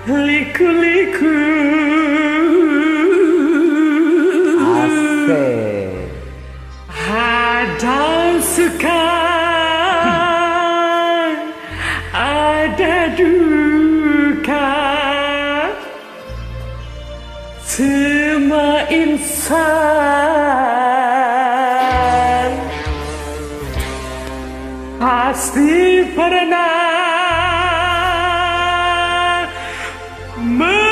liku-liku. Asik. Ada suka, ada duka. Semua insan pasti pernah merasakannya.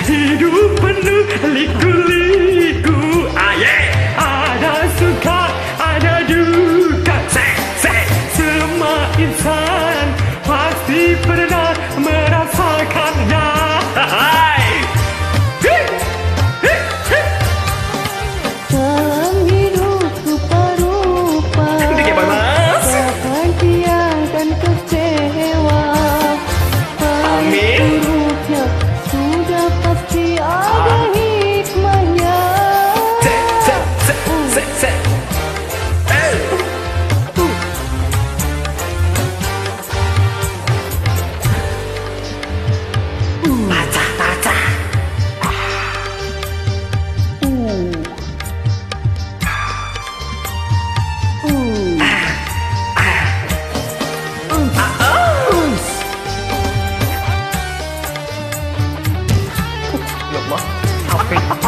Hidup penuh liku-liku. Ada suka, ada duka. Semua insan pasti pernah merasakannya. Dalam hidup rupa-rupa, bahagia dan kecewa. Amin. Buruknya sudah pasti ada hikmahnya.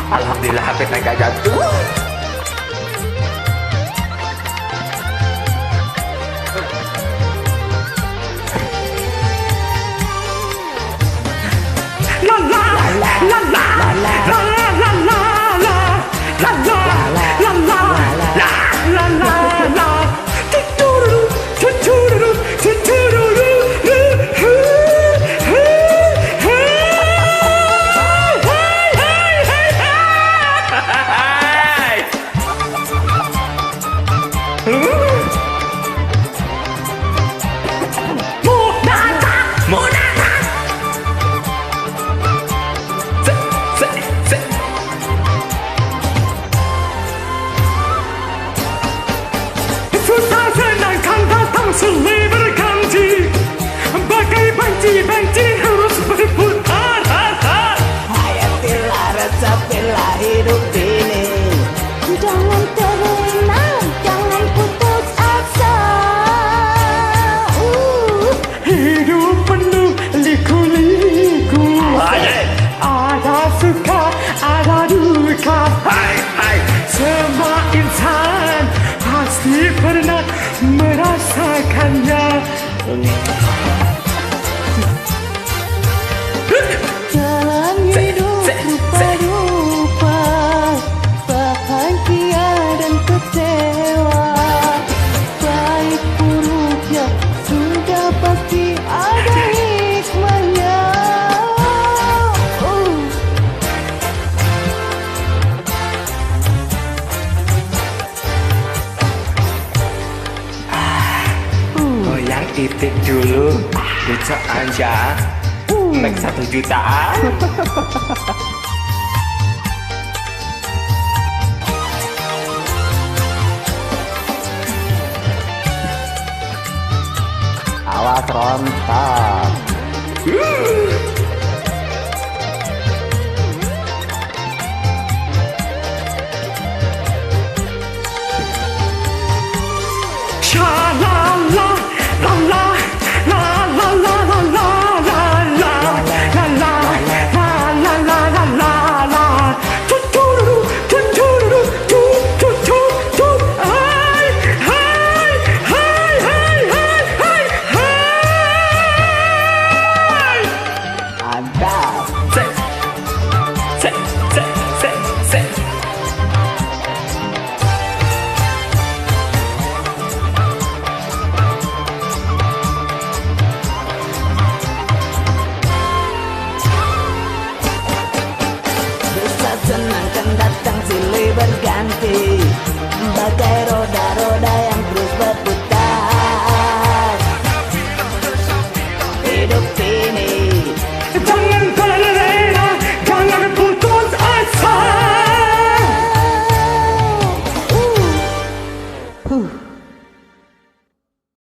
Alhamdulillah HP saya gak jatuh. La la la la la la la la la la la la la la la la la. Tuturu, tuturu, tuturu. Susah senang kan datang silih berganti, bagai banci-banci harus berputar. Hayatilah, resapilah hidup ini. Jangan terlena, jangan putus asa. Hidup penuh liku-liku. Ada suka, ada duka. Semua insan pasti pernah merasakannya. Dalam hidup rupa-rupa, bahagia dan kecewa. Baik buruknya sudah pasti ada hikmahnya. Goyang titik dulu, besok aja. Make 1 jutaan. Awas rontok.